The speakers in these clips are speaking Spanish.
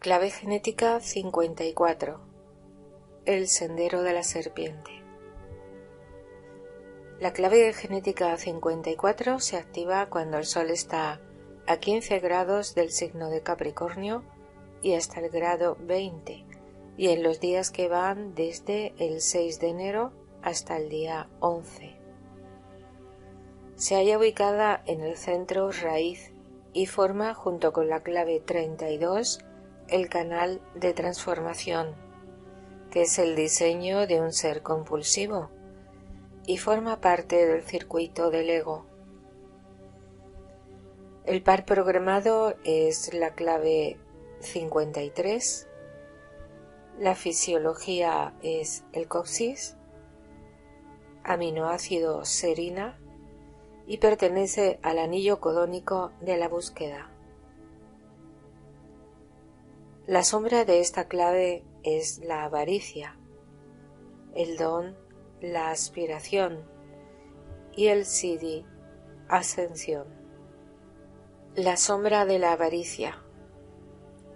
Clave genética 54. El sendero de la serpiente. La clave genética 54 se activa cuando el Sol está a 15 grados del signo de Capricornio y hasta el grado 20, y en los días que van desde el 6 de enero hasta el día 11. Se halla ubicada en el centro raíz y forma, junto con la clave 32, el canal de transformación, que es el diseño de un ser compulsivo, y forma parte del circuito del ego. El par programado es la clave 53, la fisiología es el coxis, aminoácido serina, y pertenece al anillo codónico de la búsqueda. La sombra de esta clave es la avaricia, el don, la aspiración, y el siddhi, ascensión. La sombra de la avaricia,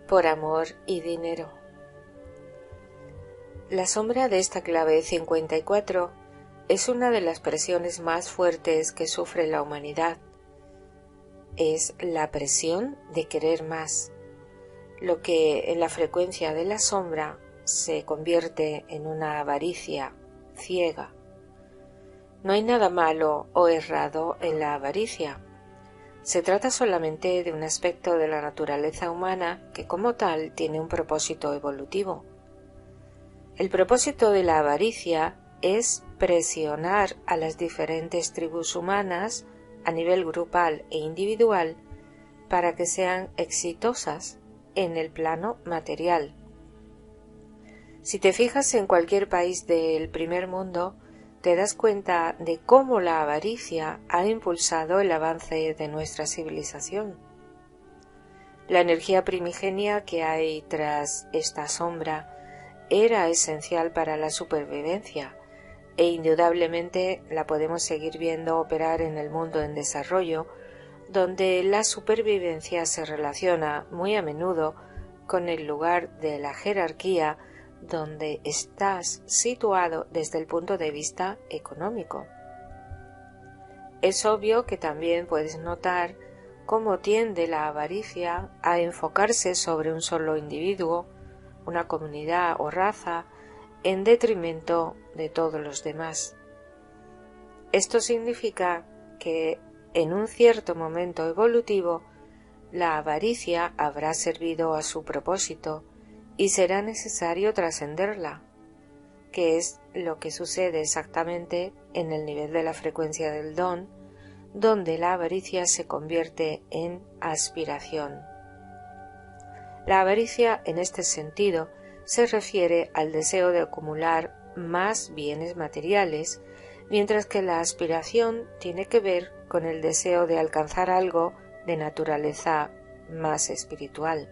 por amor y dinero. La sombra de esta clave 54 es una de las presiones más fuertes que sufre la humanidad. Es la presión de querer más, lo que en la frecuencia de la sombra se convierte en una avaricia ciega. No hay nada malo o errado en la avaricia. Se trata solamente de un aspecto de la naturaleza humana que como tal tiene un propósito evolutivo. El propósito de la avaricia es presionar a las diferentes tribus humanas a nivel grupal e individual para que sean exitosas en el plano material. Si te fijas en cualquier país del primer mundo, te das cuenta de cómo la avaricia ha impulsado el avance de nuestra civilización. La energía primigenia que hay tras esta sombra era esencial para la supervivencia, e indudablemente la podemos seguir viendo operar en el mundo en desarrollo, donde la supervivencia se relaciona muy a menudo con el lugar de la jerarquía donde estás situado desde el punto de vista económico. Es obvio que también puedes notar cómo tiende la avaricia a enfocarse sobre un solo individuo, una comunidad o raza, en detrimento de todos los demás. Esto significa que en un cierto momento evolutivo, la avaricia habrá servido a su propósito y será necesario trascenderla, que es lo que sucede exactamente en el nivel de la frecuencia del don, donde la avaricia se convierte en aspiración. La avaricia, en este sentido, se refiere al deseo de acumular más bienes materiales, mientras que la aspiración tiene que ver con el deseo de alcanzar algo de naturaleza más espiritual.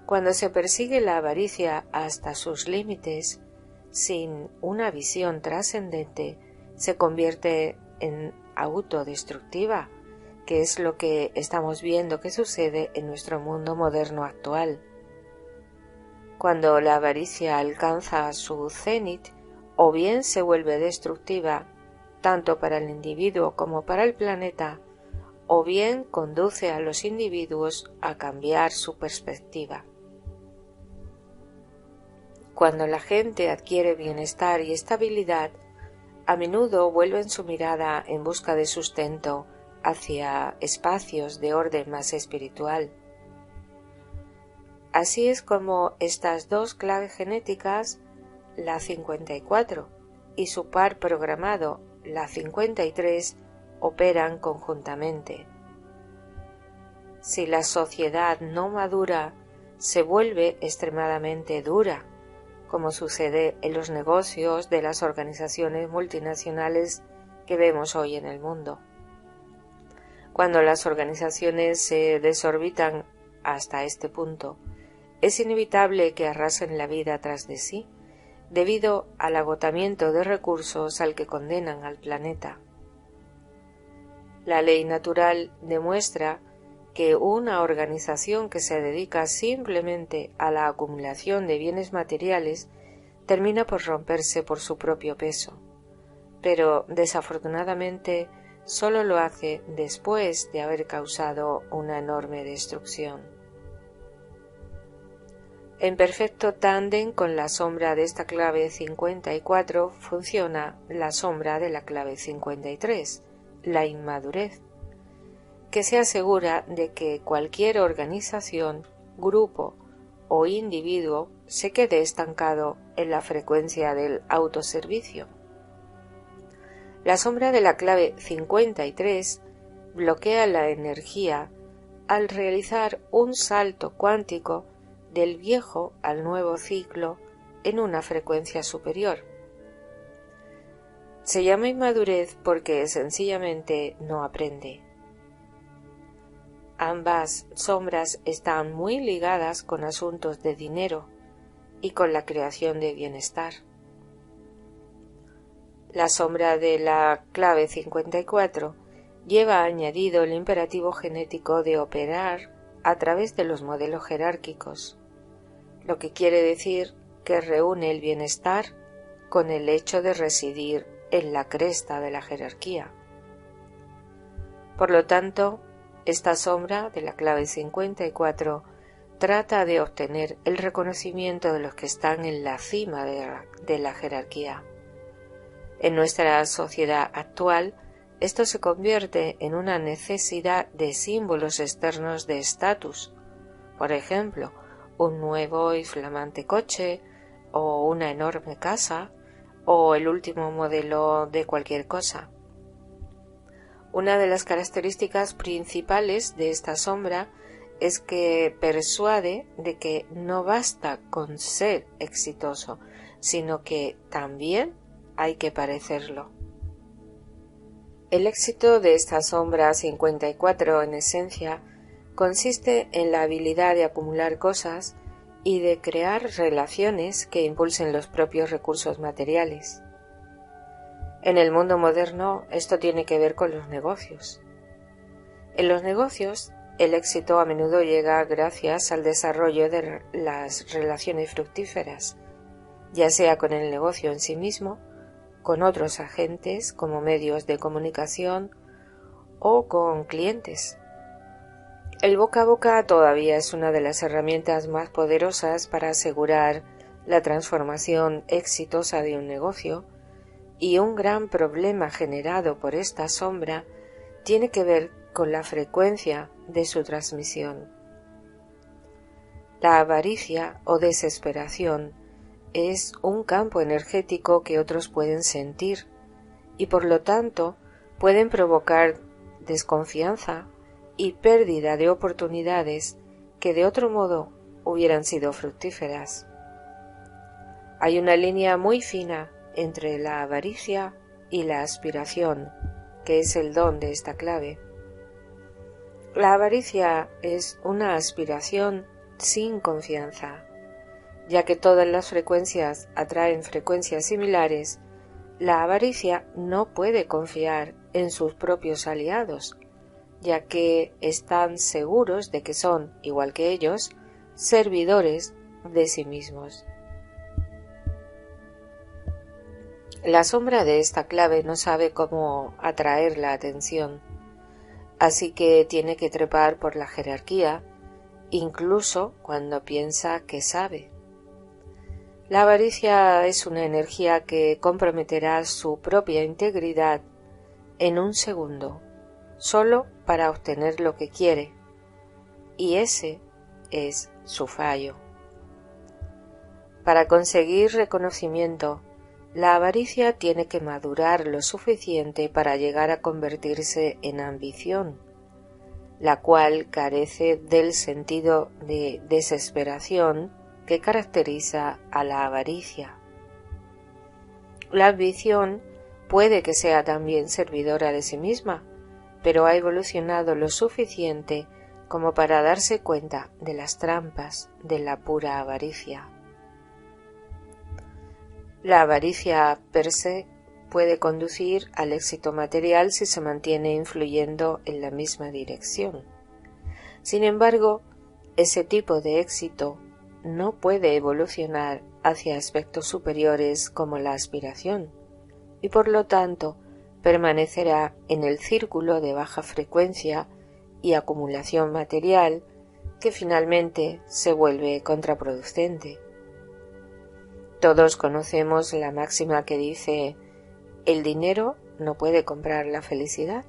Cuando se persigue la avaricia hasta sus límites, sin una visión trascendente, se convierte en autodestructiva, que es lo que estamos viendo que sucede en nuestro mundo moderno actual. Cuando la avaricia alcanza su cenit, o bien se vuelve destructiva, tanto para el individuo como para el planeta, o bien conduce a los individuos a cambiar su perspectiva. Cuando la gente adquiere bienestar y estabilidad, a menudo vuelven su mirada en busca de sustento hacia espacios de orden más espiritual. Así es como estas dos claves genéticas, la 54 y su par programado, la 53, operan conjuntamente. Si la sociedad no madura, se vuelve extremadamente dura, como sucede en los negocios de las organizaciones multinacionales que vemos hoy en el mundo. Cuando las organizaciones se desorbitan hasta este punto, es inevitable que arrasen la vida tras de sí, debido al agotamiento de recursos al que condenan al planeta. La ley natural demuestra que una organización que se dedica simplemente a la acumulación de bienes materiales termina por romperse por su propio peso, pero desafortunadamente solo lo hace después de haber causado una enorme destrucción. En perfecto tándem con la sombra de esta clave 54 funciona la sombra de la clave 53, la inmadurez, que se asegura de que cualquier organización, grupo o individuo se quede estancado en la frecuencia del autoservicio. La sombra de la clave 53 bloquea la energía al realizar un salto cuántico del viejo al nuevo ciclo en una frecuencia superior. Se llama inmadurez porque sencillamente no aprende. Ambas sombras están muy ligadas con asuntos de dinero y con la creación de bienestar. La sombra de la clave 54 lleva añadido el imperativo genético de operar a través de los modelos jerárquicos, lo que quiere decir que reúne el bienestar con el hecho de residir en la cresta de la jerarquía. Por lo tanto, esta sombra de la clave 54 trata de obtener el reconocimiento de los que están en la cima de la jerarquía. En nuestra sociedad actual, esto se convierte en una necesidad de símbolos externos de estatus. Por ejemplo, un nuevo y flamante coche, o una enorme casa, o el último modelo de cualquier cosa. Una de las características principales de esta sombra es que persuade de que no basta con ser exitoso, sino que también hay que parecerlo. El éxito de esta sombra 54 en esencia consiste en la habilidad de acumular cosas y de crear relaciones que impulsen los propios recursos materiales. En el mundo moderno esto tiene que ver con los negocios. En los negocios el éxito a menudo llega gracias al desarrollo de las relaciones fructíferas, ya sea con el negocio en sí mismo, con otros agentes como medios de comunicación o con clientes. El boca a boca todavía es una de las herramientas más poderosas para asegurar la transformación exitosa de un negocio, y un gran problema generado por esta sombra tiene que ver con la frecuencia de su transmisión. La avaricia o desesperación es un campo energético que otros pueden sentir y por lo tanto pueden provocar desconfianza y pérdida de oportunidades que de otro modo hubieran sido fructíferas. Hay una línea muy fina entre la avaricia y la aspiración, que es el don de esta clave. La avaricia es una aspiración sin confianza, ya que todas las frecuencias atraen frecuencias similares. La avaricia no puede confiar en sus propios aliados, ya que están seguros de que son, igual que ellos, servidores de sí mismos. La sombra de esta clave no sabe cómo atraer la atención, así que tiene que trepar por la jerarquía, incluso cuando piensa que sabe. La avaricia es una energía que comprometerá su propia integridad en un segundo, solo para obtener lo que quiere, y ese es su fallo. Para conseguir reconocimiento, la avaricia tiene que madurar lo suficiente para llegar a convertirse en ambición, la cual carece del sentido de desesperación que caracteriza a la avaricia. La ambición puede que sea también servidora de sí misma, pero ha evolucionado lo suficiente como para darse cuenta de las trampas de la pura avaricia. La avaricia per se puede conducir al éxito material si se mantiene influyendo en la misma dirección. Sin embargo, ese tipo de éxito no puede evolucionar hacia aspectos superiores como la aspiración, y por lo tanto permanecerá en el círculo de baja frecuencia y acumulación material que finalmente se vuelve contraproducente. Todos conocemos la máxima que dice: el dinero no puede comprar la felicidad,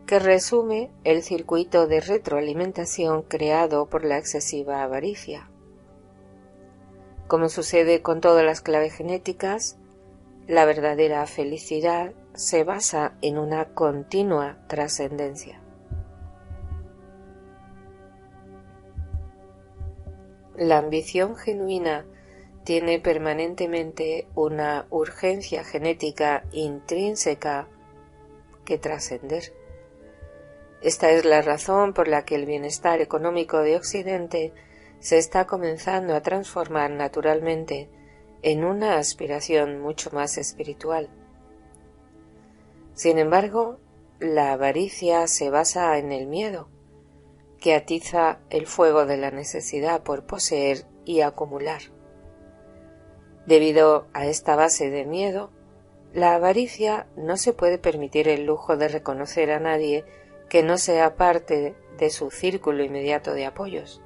que resume el circuito de retroalimentación creado por la excesiva avaricia. Como sucede con todas las claves genéticas, la verdadera felicidad se basa en una continua trascendencia. La ambición genuina tiene permanentemente una urgencia genética intrínseca que trascender. Esta es la razón por la que el bienestar económico de Occidente se está comenzando a transformar naturalmente en una aspiración mucho más espiritual. Sin embargo, la avaricia se basa en el miedo, que atiza el fuego de la necesidad por poseer y acumular. Debido a esta base de miedo, la avaricia no se puede permitir el lujo de reconocer a nadie que no sea parte de su círculo inmediato de apoyos.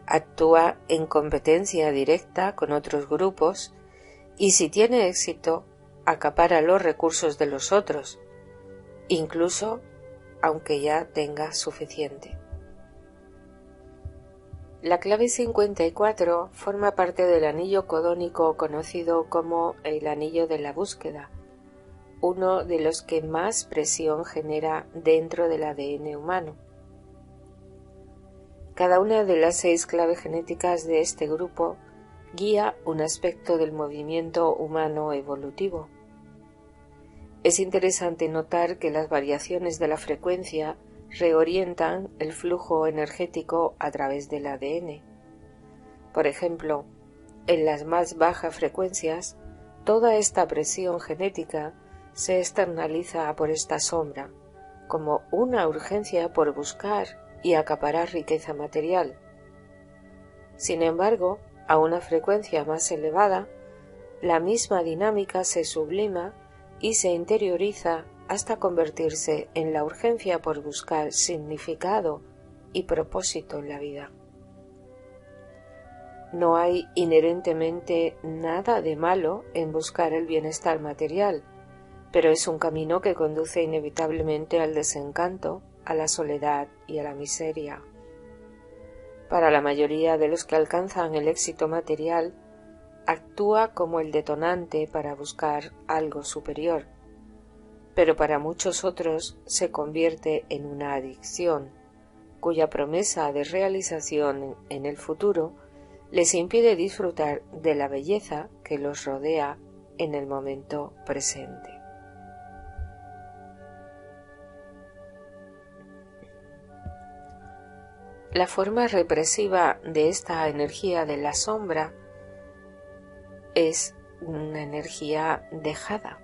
Actúa en competencia directa con otros grupos y, si tiene éxito, acapara los recursos de los otros, incluso aunque ya tenga suficiente. La clave 54 forma parte del anillo codónico conocido como el anillo de la búsqueda, uno de los que más presión genera dentro del ADN humano. Cada una de las 6 claves genéticas de este grupo guía un aspecto del movimiento humano evolutivo. Es interesante notar que las variaciones de la frecuencia reorientan el flujo energético a través del ADN. Por ejemplo, en las más bajas frecuencias, toda esta presión genética se externaliza por esta sombra, como una urgencia por buscar y acaparar riqueza material. Sin embargo, a una frecuencia más elevada, la misma dinámica se sublima y se interioriza hasta convertirse en la urgencia por buscar significado y propósito en la vida. No hay inherentemente nada de malo en buscar el bienestar material, pero es un camino que conduce inevitablemente al desencanto, a la soledad y a la miseria. Para la mayoría de los que alcanzan el éxito material, actúa como el detonante para buscar algo superior, pero para muchos otros se convierte en una adicción, cuya promesa de realización en el futuro les impide disfrutar de la belleza que los rodea en el momento presente. La forma represiva de esta energía de la sombra es una energía dejada.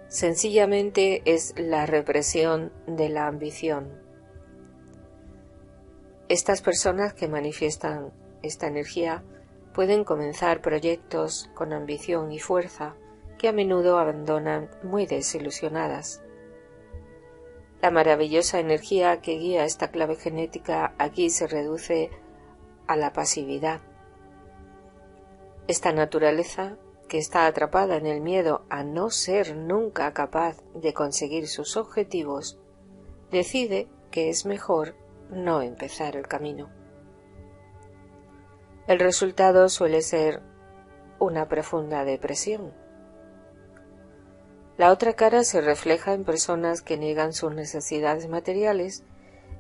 Sencillamente es la represión de la ambición. Estas personas que manifiestan esta energía pueden comenzar proyectos con ambición y fuerza que a menudo abandonan muy desilusionadas. La maravillosa energía que guía esta clave genética aquí se reduce a la pasividad. Esta naturaleza, que está atrapada en el miedo a no ser nunca capaz de conseguir sus objetivos, decide que es mejor no empezar el camino. El resultado suele ser una profunda depresión. La otra cara se refleja en personas que niegan sus necesidades materiales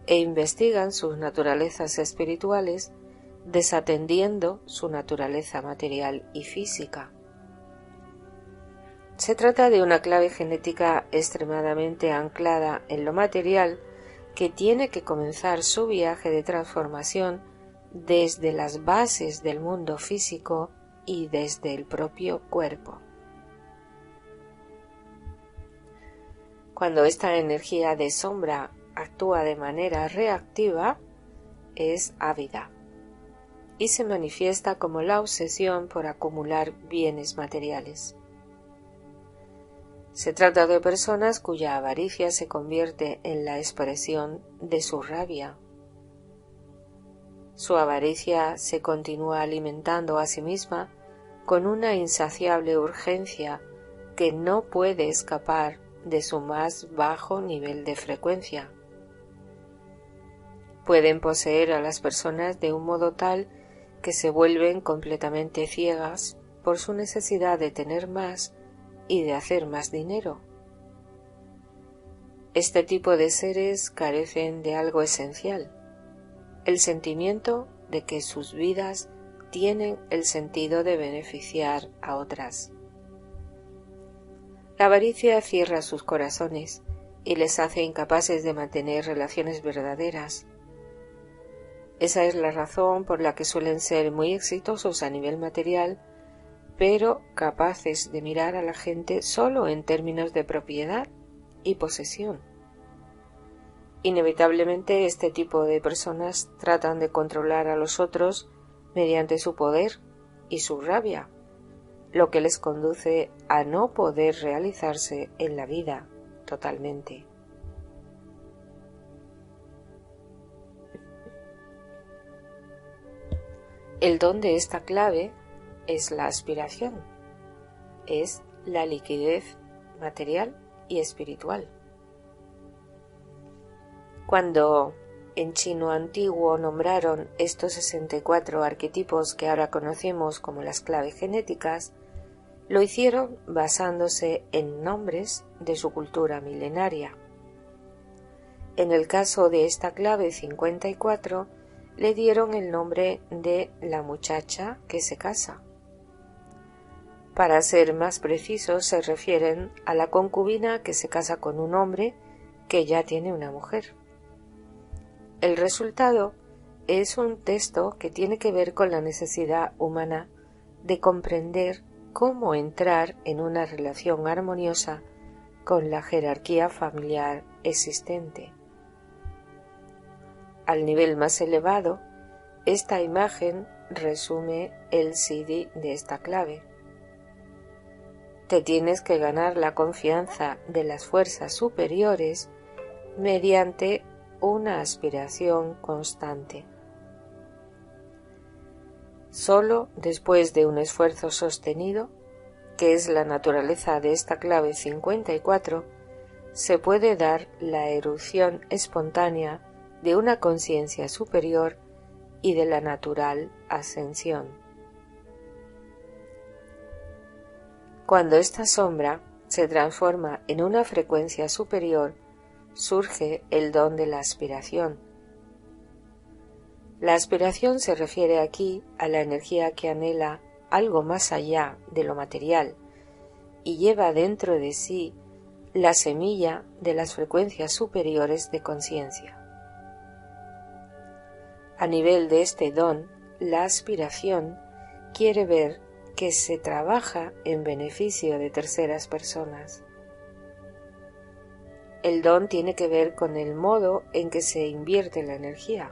e investigan sus naturalezas espirituales, desatendiendo su naturaleza material y física. Se trata de una clave genética extremadamente anclada en lo material que tiene que comenzar su viaje de transformación desde las bases del mundo físico y desde el propio cuerpo. Cuando esta energía de sombra actúa de manera reactiva es ávida y se manifiesta como la obsesión por acumular bienes materiales. Se trata de personas cuya avaricia se convierte en la expresión de su rabia. Su avaricia se continúa alimentando a sí misma con una insaciable urgencia que no puede escapar de su más bajo nivel de frecuencia. Pueden poseer a las personas de un modo tal que se vuelven completamente ciegas por su necesidad de tener más y de hacer más dinero. Este tipo de seres carecen de algo esencial, el sentimiento de que sus vidas tienen el sentido de beneficiar a otras. La avaricia cierra sus corazones y les hace incapaces de mantener relaciones verdaderas. Esa es la razón por la que suelen ser muy exitosos a nivel material, pero capaces de mirar a la gente solo en términos de propiedad y posesión. Inevitablemente este tipo de personas tratan de controlar a los otros mediante su poder y su rabia, lo que les conduce a no poder realizarse en la vida totalmente. El don de esta clave es la aspiración, es la liquidez material y espiritual. Cuando en chino antiguo nombraron estos 64 arquetipos que ahora conocemos como las claves genéticas, lo hicieron basándose en nombres de su cultura milenaria. En el caso de esta clave 54, le dieron el nombre de la muchacha que se casa. Para ser más precisos, se refieren a la concubina que se casa con un hombre que ya tiene una mujer. El resultado es un texto que tiene que ver con la necesidad humana de comprender cómo entrar en una relación armoniosa con la jerarquía familiar existente. Al nivel más elevado, esta imagen resume el CD de esta clave. Te tienes que ganar la confianza de las fuerzas superiores mediante una aspiración constante. Solo después de un esfuerzo sostenido, que es la naturaleza de esta clave 54, se puede dar la erupción espontánea de una conciencia superior y de la natural ascensión. Cuando esta sombra se transforma en una frecuencia superior, surge el don de la aspiración. La aspiración se refiere aquí a la energía que anhela algo más allá de lo material y lleva dentro de sí la semilla de las frecuencias superiores de conciencia. A nivel de este don, la aspiración quiere ver que se trabaja en beneficio de terceras personas. El don tiene que ver con el modo en que se invierte la energía.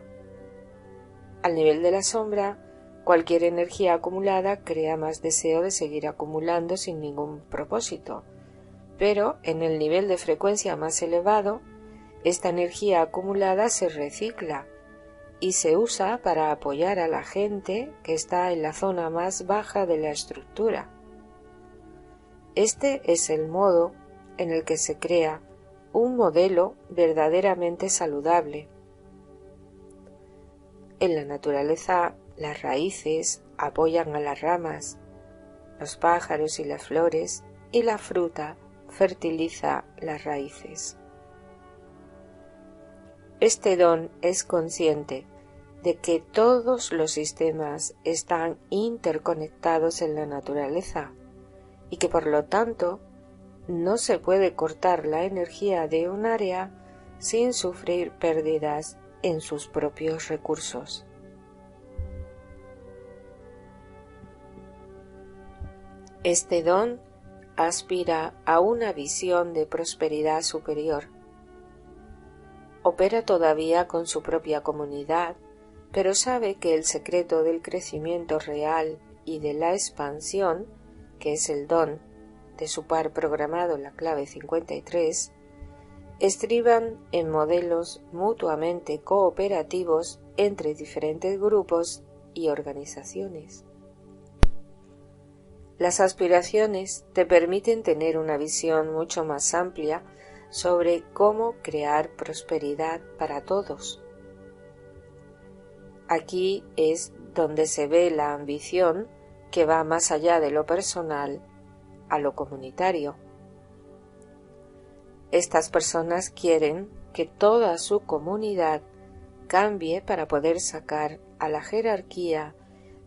Al nivel de la sombra, cualquier energía acumulada crea más deseo de seguir acumulando sin ningún propósito, pero en el nivel de frecuencia más elevado, esta energía acumulada se recicla y se usa para apoyar a la gente que está en la zona más baja de la estructura. Este es el modo en el que se crea un modelo verdaderamente saludable. En la naturaleza, las raíces apoyan a las ramas, los pájaros y las flores, y la fruta fertiliza las raíces. Este don es consciente de que todos los sistemas están interconectados en la naturaleza y que por lo tanto no se puede cortar la energía de un área sin sufrir pérdidas en sus propios recursos. Este don aspira a una visión de prosperidad superior. Opera todavía con su propia comunidad, pero sabe que el secreto del crecimiento real y de la expansión, que es el don de su par programado en la clave 53, estriban en modelos mutuamente cooperativos entre diferentes grupos y organizaciones. Las aspiraciones te permiten tener una visión mucho más amplia sobre cómo crear prosperidad para todos. Aquí es donde se ve la ambición que va más allá de lo personal a lo comunitario. Estas personas quieren que toda su comunidad cambie para poder sacar a la jerarquía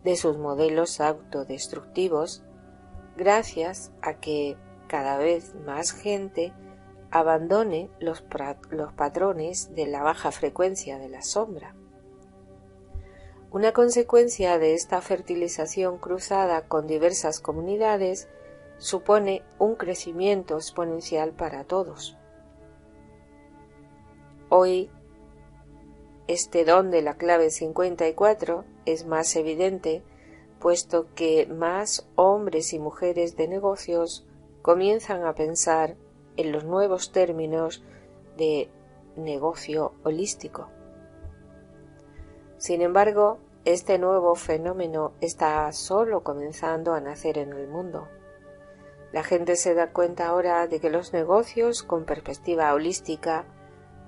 de sus modelos autodestructivos, gracias a que cada vez más gente abandone los patrones de la baja frecuencia de la sombra. Una consecuencia de esta fertilización cruzada con diversas comunidades supone un crecimiento exponencial para todos. Hoy, este don de la clave 54 es más evidente, puesto que más hombres y mujeres de negocios comienzan a pensar en los nuevos términos de negocio holístico. Sin embargo, este nuevo fenómeno está solo comenzando a nacer en el mundo. La gente se da cuenta ahora de que los negocios con perspectiva holística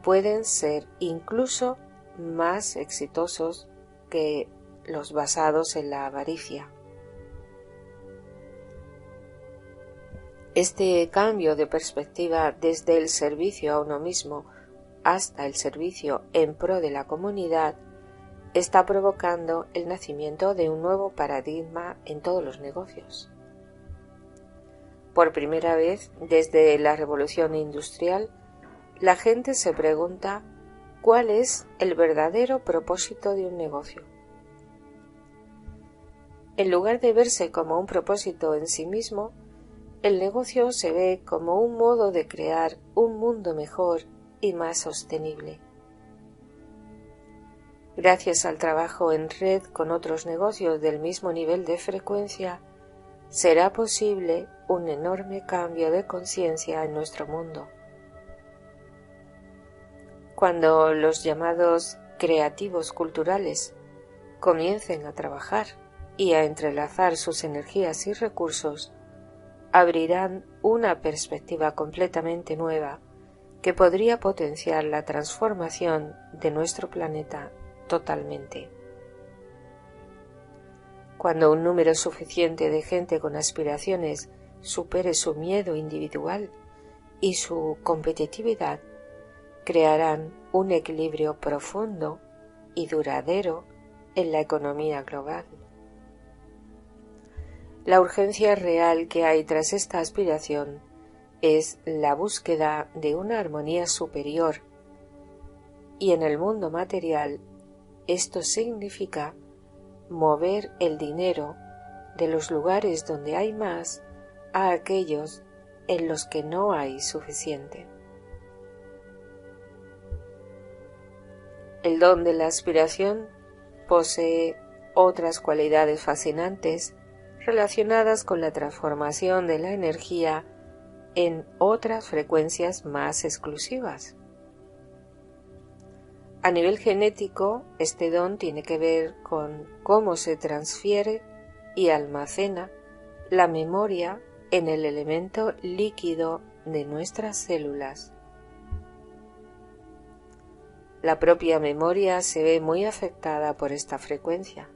pueden ser incluso más exitosos que los basados en la avaricia. Este cambio de perspectiva desde el servicio a uno mismo hasta el servicio en pro de la comunidad está provocando el nacimiento de un nuevo paradigma en todos los negocios. Por primera vez desde la revolución industrial, la gente se pregunta cuál es el verdadero propósito de un negocio. En lugar de verse como un propósito en sí mismo, el negocio se ve como un modo de crear un mundo mejor y más sostenible. Gracias al trabajo en red con otros negocios del mismo nivel de frecuencia, será posible un enorme cambio de conciencia en nuestro mundo. Cuando los llamados creativos culturales comiencen a trabajar y a entrelazar sus energías y recursos, abrirán una perspectiva completamente nueva que podría potenciar la transformación de nuestro planeta totalmente. Cuando un número suficiente de gente con aspiraciones supere su miedo individual y su competitividad, crearán un equilibrio profundo y duradero en la economía global. La urgencia real que hay tras esta aspiración es la búsqueda de una armonía superior, y en el mundo material esto significa mover el dinero de los lugares donde hay más a aquellos en los que no hay suficiente. El don de la aspiración posee otras cualidades fascinantes relacionadas con la transformación de la energía en otras frecuencias más exclusivas. A nivel genético, este don tiene que ver con cómo se transfiere y almacena la memoria en el elemento líquido de nuestras células. La propia memoria se ve muy afectada por esta frecuencia.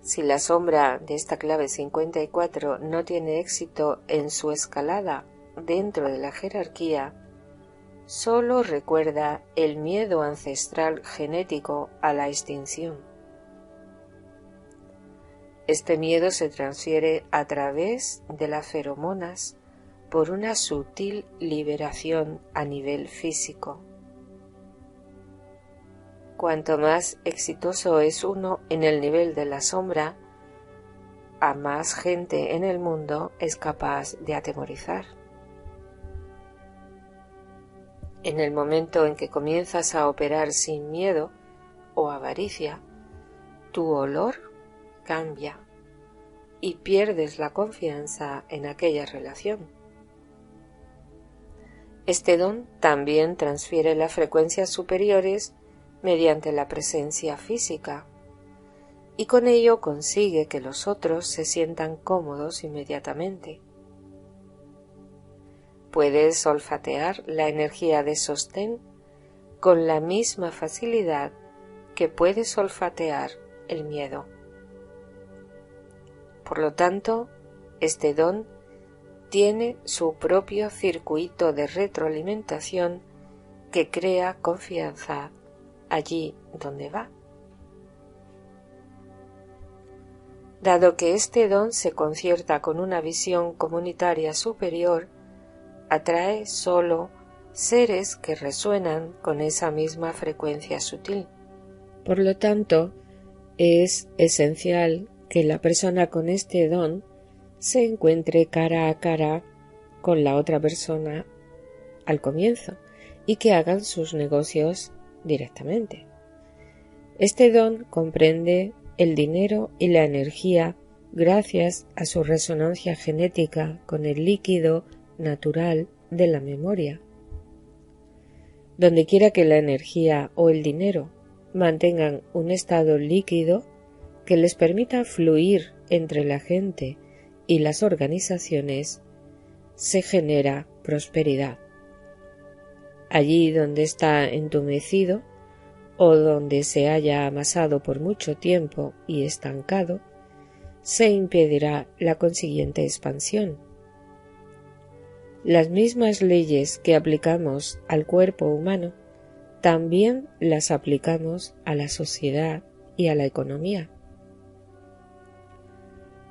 Si la sombra de esta clave 54 no tiene éxito en su escalada dentro de la jerarquía, solo recuerda el miedo ancestral genético a la extinción. Este miedo se transfiere a través de las feromonas por una sutil liberación a nivel físico. Cuanto más exitoso es uno en el nivel de la sombra, a más gente en el mundo es capaz de atemorizar. En el momento en que comienzas a operar sin miedo o avaricia, tu olor cambia y pierdes la confianza en aquella relación. Este don también transfiere las frecuencias superiores mediante la presencia física y con ello consigue que los otros se sientan cómodos inmediatamente. Puedes olfatear la energía de sostén con la misma facilidad que puedes olfatear el miedo. Por lo tanto, este don tiene su propio circuito de retroalimentación que crea confianza allí donde va. Dado que este don se concierta con una visión comunitaria superior, atrae solo seres que resuenan con esa misma frecuencia sutil. Por lo tanto, es esencial que la persona con este don se encuentre cara a cara con la otra persona al comienzo y que hagan sus negocios directamente. Este don comprende el dinero y la energía gracias a su resonancia genética con el líquido natural de la memoria. Donde quiera que la energía o el dinero mantengan un estado líquido que les permita fluir entre la gente y las organizaciones, se genera prosperidad. Allí donde está entumecido o donde se haya amasado por mucho tiempo y estancado, se impedirá la consiguiente expansión. Las mismas leyes que aplicamos al cuerpo humano, también las aplicamos a la sociedad y a la economía.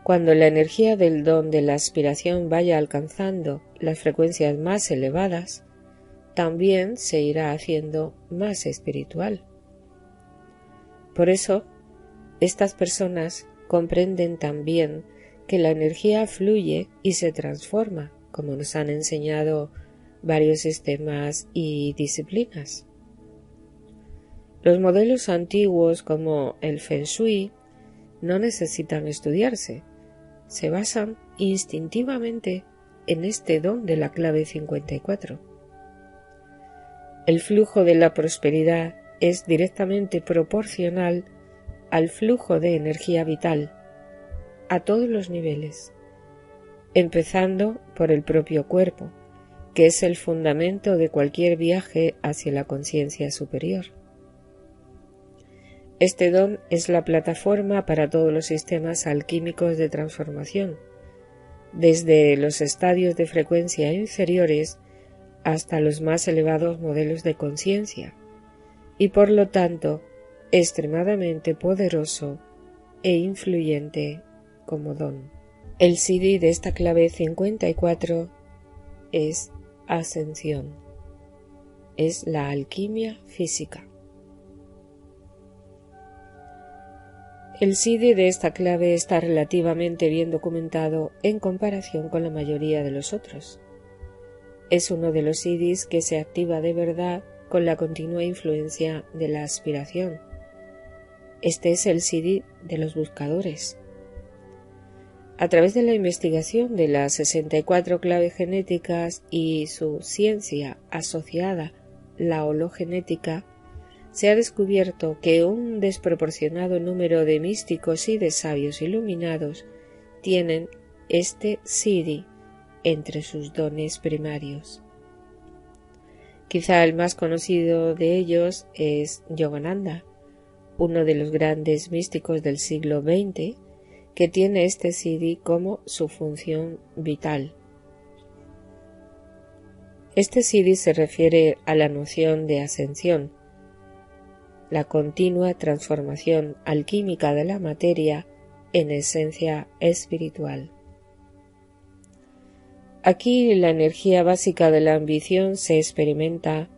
Cuando la energía del don de la aspiración vaya alcanzando las frecuencias más elevadas, también se irá haciendo más espiritual. Por eso, estas personas comprenden también que la energía fluye y se transforma, como nos han enseñado varios sistemas y disciplinas. Los modelos antiguos como el Feng Shui no necesitan estudiarse, se basan instintivamente en este don de la clave 54. El flujo de la prosperidad es directamente proporcional al flujo de energía vital a todos los niveles, empezando por el propio cuerpo, que es el fundamento de cualquier viaje hacia la conciencia superior. Este don es la plataforma para todos los sistemas alquímicos de transformación, desde los estadios de frecuencia inferiores hasta los más elevados modelos de conciencia, y por lo tanto extremadamente poderoso e influyente como don. El CD de esta clave 54 es ascensión, es la alquimia física. El CD de esta clave está relativamente bien documentado en comparación con la mayoría de los otros. Es uno de los CDs que se activa de verdad con la continua influencia de la aspiración. Este es el CD de los buscadores. A través de la investigación de las 64 claves genéticas y su ciencia asociada, la hologenética, se ha descubierto que un desproporcionado número de místicos y de sabios iluminados tienen este CD entre sus dones primarios. Quizá el más conocido de ellos es Yogananda, uno de los grandes místicos del siglo XX, que tiene este CD como su función vital. Este CD se refiere a la noción de ascensión, la continua transformación alquímica de la materia en esencia espiritual. Aquí la energía básica de la ambición se experimenta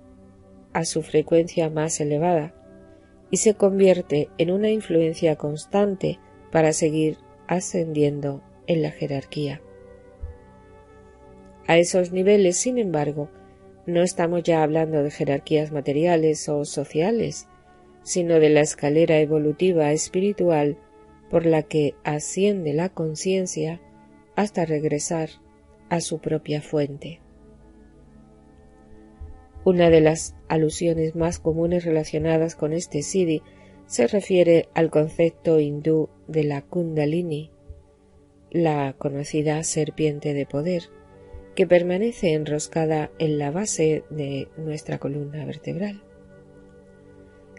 a su frecuencia más elevada y se convierte en una influencia constante para seguir ascendiendo en la jerarquía. A esos niveles, sin embargo, no estamos ya hablando de jerarquías materiales o sociales, sino de la escalera evolutiva espiritual por la que asciende la conciencia hasta regresar a su propia fuente. Una de las alusiones más comunes relacionadas con este siddhi se refiere al concepto hindú de la Kundalini, la conocida serpiente de poder, que permanece enroscada en la base de nuestra columna vertebral.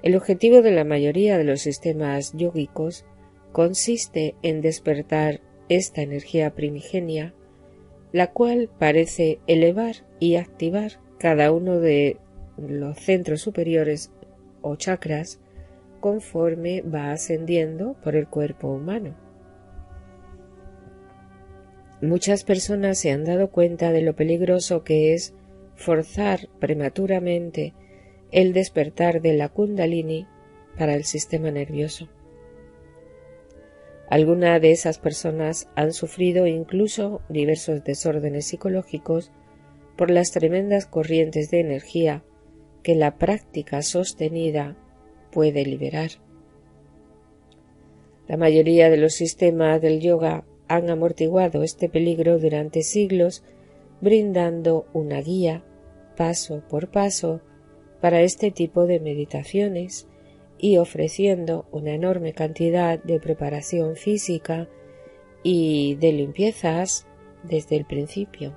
El objetivo de la mayoría de los sistemas yógicos consiste en despertar esta energía primigenia, la cual parece elevar y activar cada uno de los centros superiores o chakras conforme va ascendiendo por el cuerpo humano. Muchas personas se han dado cuenta de lo peligroso que es forzar prematuramente el despertar de la Kundalini para el sistema nervioso. Algunas de esas personas han sufrido incluso diversos desórdenes psicológicos por las tremendas corrientes de energía que la práctica sostenida puede liberar. La mayoría de los sistemas del yoga han amortiguado este peligro durante siglos, brindando una guía, paso por paso, para este tipo de meditaciones y ofreciendo una enorme cantidad de preparación física y de limpiezas desde el principio.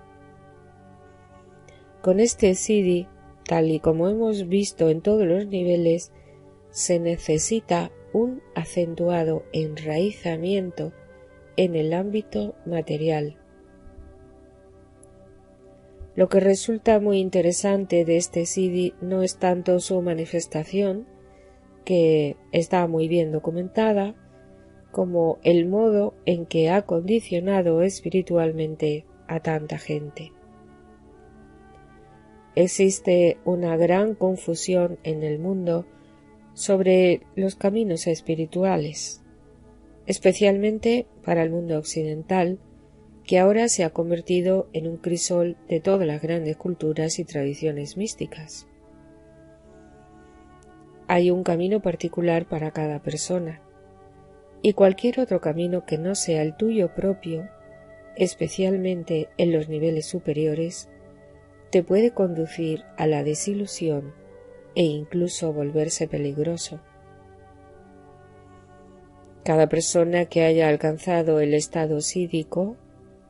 Con este siddhi, tal y como hemos visto en todos los niveles, se necesita un acentuado enraizamiento en el ámbito material. Lo que resulta muy interesante de este siddhi no es tanto su manifestación, que está muy bien documentada, como el modo en que ha condicionado espiritualmente a tanta gente. Existe una gran confusión en el mundo sobre los caminos espirituales, especialmente para el mundo occidental, que ahora se ha convertido en un crisol de todas las grandes culturas y tradiciones místicas. Hay un camino particular para cada persona, y cualquier otro camino que no sea el tuyo propio, especialmente en los niveles superiores, te puede conducir a la desilusión e incluso volverse peligroso. Cada persona que haya alcanzado el estado sídhico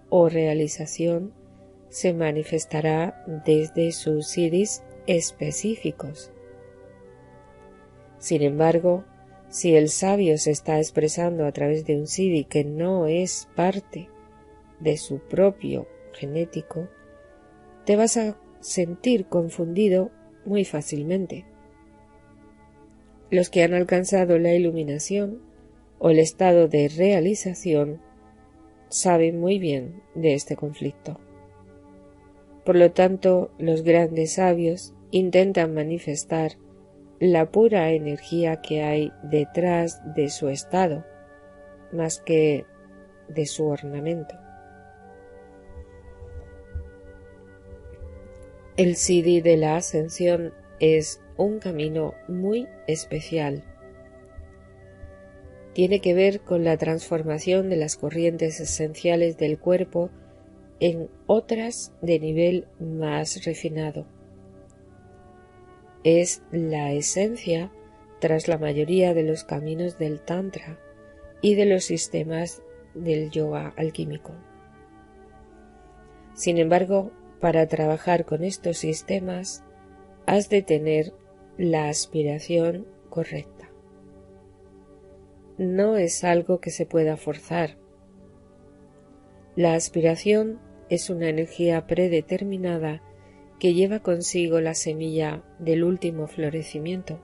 o realización se manifestará desde sus siddhis específicos. Sin embargo, si el sabio se está expresando a través de un siddhi que no es parte de su propio genético, te vas a sentir confundido muy fácilmente. Los que han alcanzado la iluminación o el estado de realización saben muy bien de este conflicto. Por lo tanto, los grandes sabios intentan manifestar la pura energía que hay detrás de su estado, más que de su ornamento. El siddhi de la ascensión es un camino muy especial. Tiene que ver con la transformación de las corrientes esenciales del cuerpo en otras de nivel más refinado. Es la esencia tras la mayoría de los caminos del Tantra y de los sistemas del yoga alquímico. Sin embargo, para trabajar con estos sistemas, has de tener la aspiración correcta. No es algo que se pueda forzar. La aspiración es una energía predeterminada que lleva consigo la semilla del último florecimiento.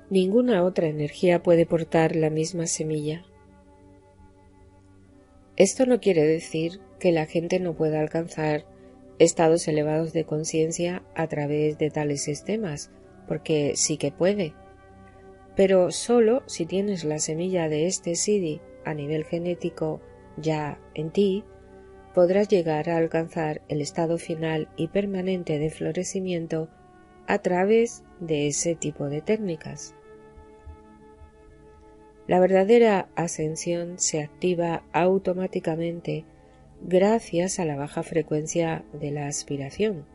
Ninguna otra energía puede portar la misma semilla. Esto no quiere decir que la gente no pueda alcanzar estados elevados de conciencia a través de tales sistemas, porque sí que puede. Pero solo si tienes la semilla de este siddhi a nivel genético ya en ti, podrás llegar a alcanzar el estado final y permanente de florecimiento a través de ese tipo de técnicas. La verdadera ascensión se activa automáticamente gracias a la baja frecuencia de la aspiración.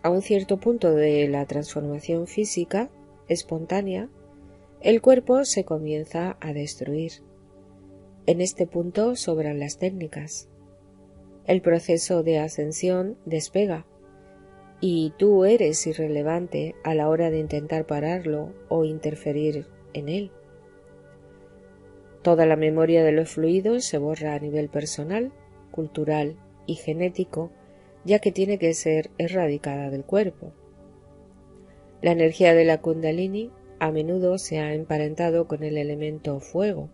A un cierto punto de la transformación física espontánea, el cuerpo se comienza a destruir. En este punto sobran las técnicas. El proceso de ascensión despega y tú eres irrelevante a la hora de intentar pararlo o interferir en él. Toda la memoria de los fluidos se borra a nivel personal, cultural y genético, ya que tiene que ser erradicada del cuerpo. La energía de la Kundalini a menudo se ha emparentado con el elemento fuego.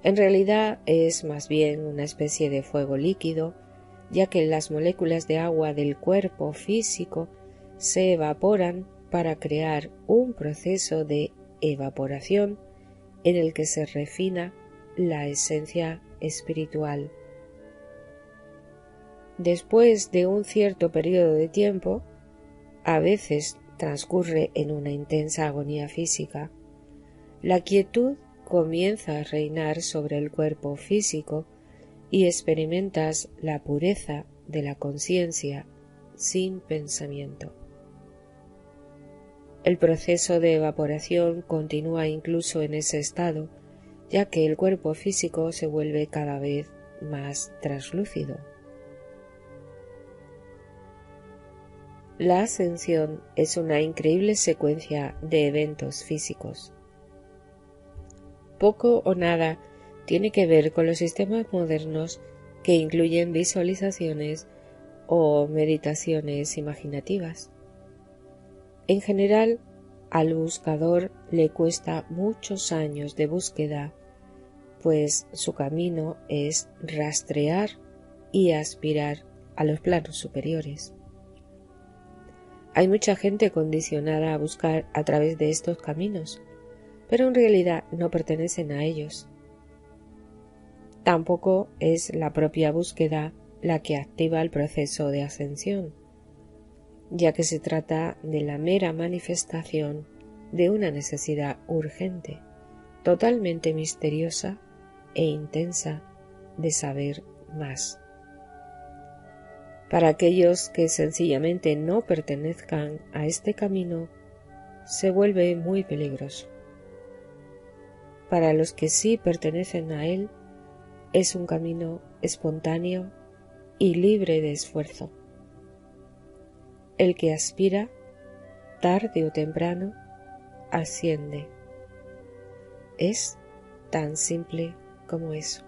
En realidad es más bien una especie de fuego líquido, ya que las moléculas de agua del cuerpo físico se evaporan para crear un proceso de evaporación en el que se refina la esencia espiritual. Después de un cierto periodo de tiempo, a veces transcurre en una intensa agonía física, la quietud comienza a reinar sobre el cuerpo físico y experimentas la pureza de la conciencia sin pensamiento. El proceso de evaporación continúa incluso en ese estado, ya que el cuerpo físico se vuelve cada vez más translúcido. La ascensión es una increíble secuencia de eventos físicos. Poco o nada tiene que ver con los sistemas modernos que incluyen visualizaciones o meditaciones imaginativas. En general, al buscador le cuesta muchos años de búsqueda, pues su camino es rastrear y aspirar a los planos superiores. Hay mucha gente condicionada a buscar a través de estos caminos, pero en realidad no pertenecen a ellos. Tampoco es la propia búsqueda la que activa el proceso de ascensión, ya que se trata de la mera manifestación de una necesidad urgente, totalmente misteriosa e intensa de saber más. Para aquellos que sencillamente no pertenezcan a este camino, se vuelve muy peligroso. Para los que sí pertenecen a él, es un camino espontáneo y libre de esfuerzo. El que aspira, tarde o temprano, asciende. Es tan simple como eso.